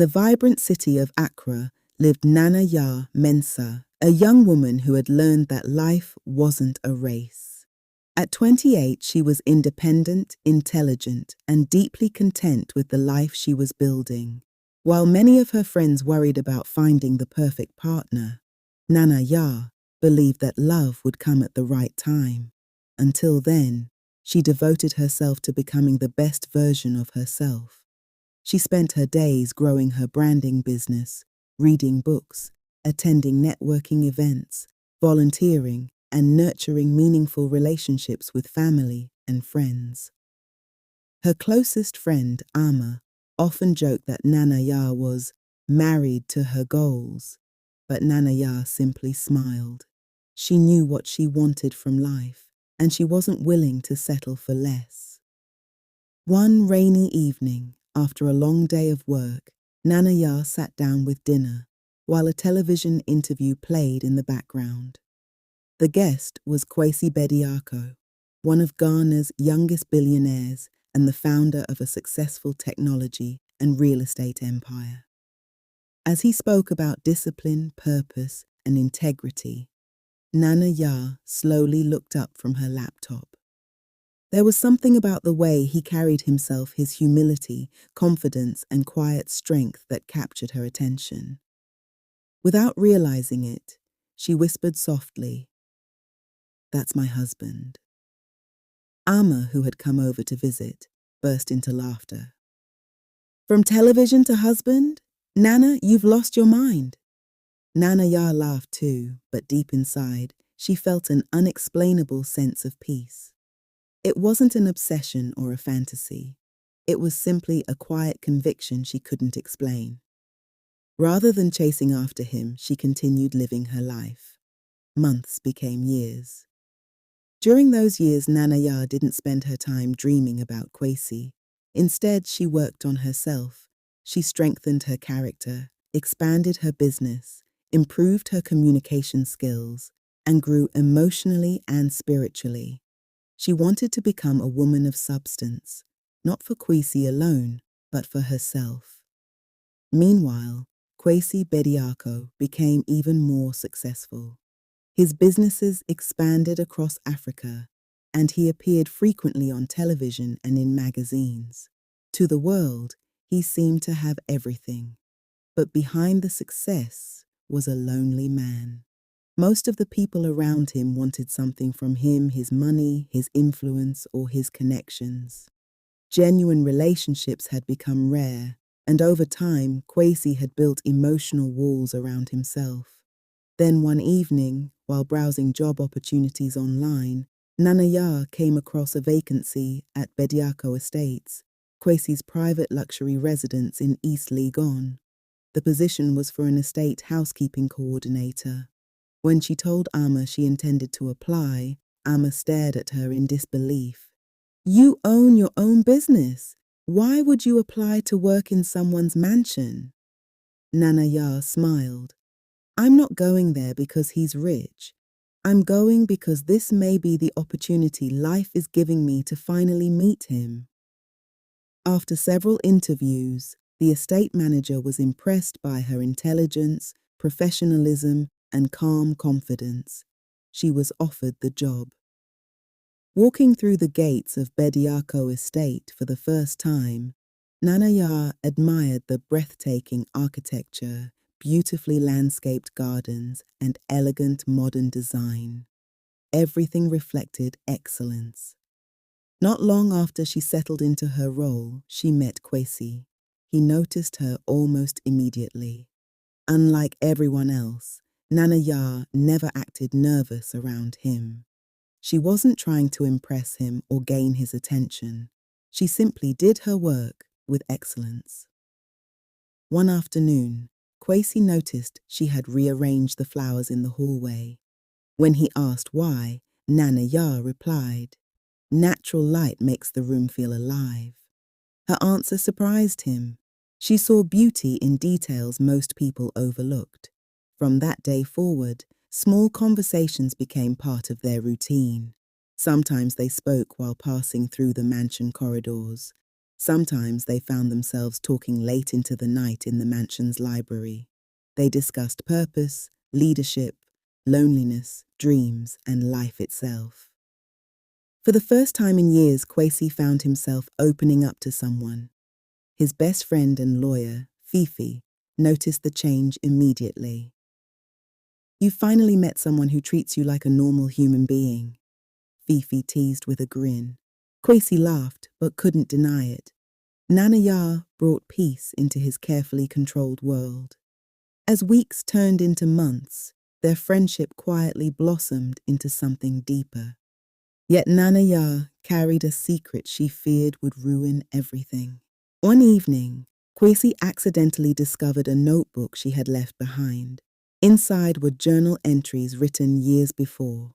the vibrant city of Accra lived Nana Yaa Mensah, a young woman who had learned that life wasn't a race. At 28, she was independent, intelligent, and deeply content with the life she was building. While many of her friends worried about finding the perfect partner, Nana Yaa believed that love would come at the right time. Until then, she devoted herself to becoming the best version of herself. She spent her days growing her branding business, reading books, attending networking events, volunteering, and nurturing meaningful relationships with family and friends. Her closest friend, Amma, often joked that Nana Yaa was married to her goals, but Nana Yaa simply smiled. She knew what she wanted from life, and she wasn't willing to settle for less. One rainy evening, after a long day of work, Nana Yaa sat down with dinner, while a television interview played in the background. The guest was Kwasi Bediako, one of Ghana's youngest billionaires and the founder of a successful technology and real estate empire. As he spoke about discipline, purpose, and integrity, Nana Yaa slowly looked up from her laptop. There was something about the way he carried himself, his humility, confidence, and quiet strength that captured her attention. Without realizing it, she whispered softly, "That's my husband." Amma, who had come over to visit, burst into laughter. "From television to husband? Nana, you've lost your mind." Nana Yaa laughed too, but deep inside, she felt an unexplainable sense of peace. It wasn't an obsession or a fantasy. It was simply a quiet conviction she couldn't explain. Rather than chasing after him, she continued living her life. Months became years. During those years, Nana Yaa didn't spend her time dreaming about Kwasi. Instead, she worked on herself. She strengthened her character, expanded her business, improved her communication skills, and grew emotionally and spiritually. She wanted to become a woman of substance, not for Kwasi alone, but for herself. Meanwhile, Kwasi Bediako became even more successful. His businesses expanded across Africa, and he appeared frequently on television and in magazines. To the world, he seemed to have everything. But behind the success was a lonely man. Most of the people around him wanted something from him, his money, his influence, or his connections. Genuine relationships had become rare, and over time, Kwasi had built emotional walls around himself. Then one evening, while browsing job opportunities online, Nana Yaa came across a vacancy at Bediako Estates, Kwasi's private luxury residence in East Legon. The position was for an estate housekeeping coordinator. When she told Amma she intended to apply, Amma stared at her in disbelief. "You own your own business. Why would you apply to work in someone's mansion?" Nana Yaa smiled. "I'm not going there because he's rich. I'm going because this may be the opportunity life is giving me to finally meet him." After several interviews, the estate manager was impressed by her intelligence, professionalism, and calm confidence. She was offered the job. Walking through the gates of Bediako Estate for the first time, Nana Yaa admired the breathtaking architecture, beautifully landscaped gardens, and elegant modern design. Everything reflected excellence. Not long after she settled into her role, she met Kwasi. He noticed her almost immediately. Unlike everyone else, Nana Yaa never acted nervous around him. She wasn't trying to impress him or gain his attention. She simply did her work with excellence. One afternoon, Kwasi noticed she had rearranged the flowers in the hallway. When he asked why, Nana Yaa replied, "Natural light makes the room feel alive." Her answer surprised him. She saw beauty in details most people overlooked. From that day forward, small conversations became part of their routine. Sometimes they spoke while passing through the mansion corridors. Sometimes they found themselves talking late into the night in the mansion's library. They discussed purpose, leadership, loneliness, dreams, and life itself. For the first time in years, Kwasi found himself opening up to someone. His best friend and lawyer, Fifi, noticed the change immediately. "You finally met someone who treats you like a normal human being," Fifi teased with a grin. Kwasi laughed, but couldn't deny it. Nana Yaa brought peace into his carefully controlled world. As weeks turned into months, their friendship quietly blossomed into something deeper. Yet Nana Yaa carried a secret she feared would ruin everything. One evening, Kwasi accidentally discovered a notebook she had left behind. Inside were journal entries written years before.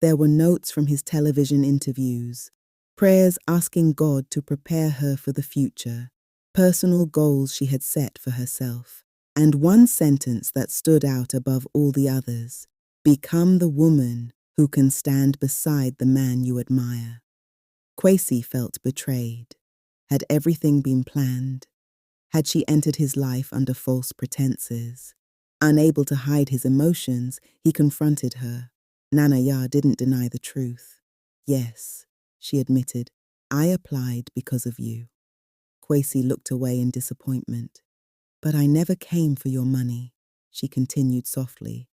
There were notes from his television interviews, prayers asking God to prepare her for the future, personal goals she had set for herself, and one sentence that stood out above all the others: "Become the woman who can stand beside the man you admire." Kwasi felt betrayed. Had everything been planned? Had she entered his life under false pretenses? Unable to hide his emotions, he confronted her. Nana Yaa didn't deny the truth. "Yes," she admitted, "I applied because of you." Kwasi looked away in disappointment. "But I never came for your money," she continued softly.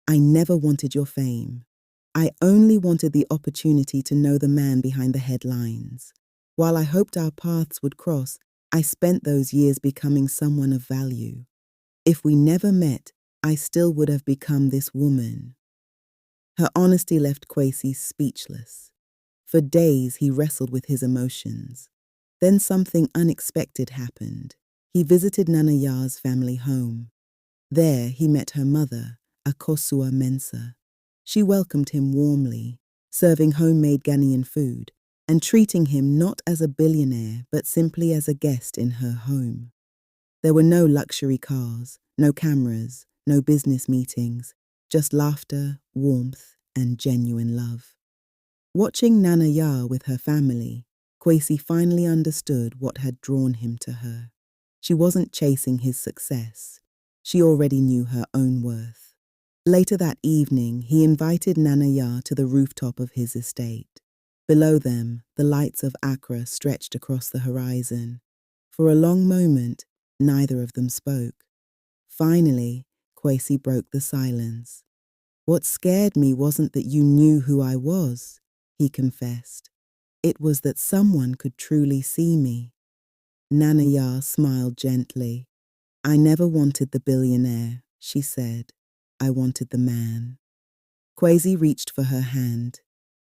"I never wanted your fame. I only wanted the opportunity to know the man behind the headlines. While I hoped our paths would cross, I spent those years becoming someone of value. If we never met, I still would have become this woman." Her honesty left Kwasi speechless. For days he wrestled with his emotions. Then something unexpected happened. He visited Nana Yaa's family home. There he met her mother, Akosua Mensah. She welcomed him warmly, serving homemade Ghanaian food, and treating him not as a billionaire but simply as a guest in her home. There were no luxury cars, no cameras, no business meetings, just laughter, warmth, and genuine love. Watching Nana Yaa with her family, Kwasi finally understood what had drawn him to her. She wasn't chasing his success. She already knew her own worth. Later that evening, he invited Nana Yaa to the rooftop of his estate. Below them, the lights of Accra stretched across the horizon. For a long moment, neither of them spoke. Finally, Kwasi broke the silence. "What scared me wasn't that you knew who I was," he confessed. "It was that someone could truly see me." Nana Yaa smiled gently. "I never wanted the billionaire," she said. "I wanted the man." Kwasi reached for her hand.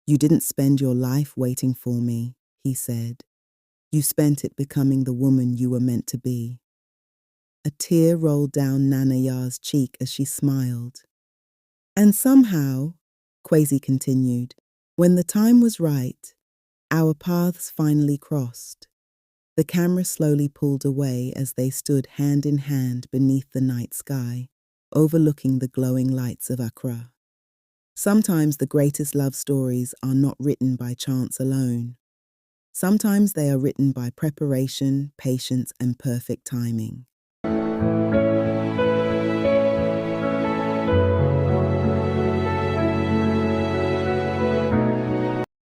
"You didn't spend your life waiting for me," he said. "You spent it becoming the woman you were meant to be." A tear rolled down Nana Yaa's cheek as she smiled. "And somehow," Kwasi continued, "when the time was right, our paths finally crossed." The camera slowly pulled away as they stood hand in hand beneath the night sky, overlooking the glowing lights of Accra. Sometimes the greatest love stories are not written by chance alone. Sometimes they are written by preparation, patience, and perfect timing.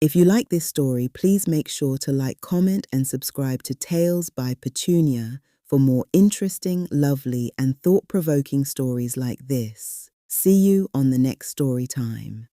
If you like this story, please make sure to like, comment, and subscribe to Tales by Petunia for more interesting, lovely, and thought-provoking stories like this. See you on the next story time.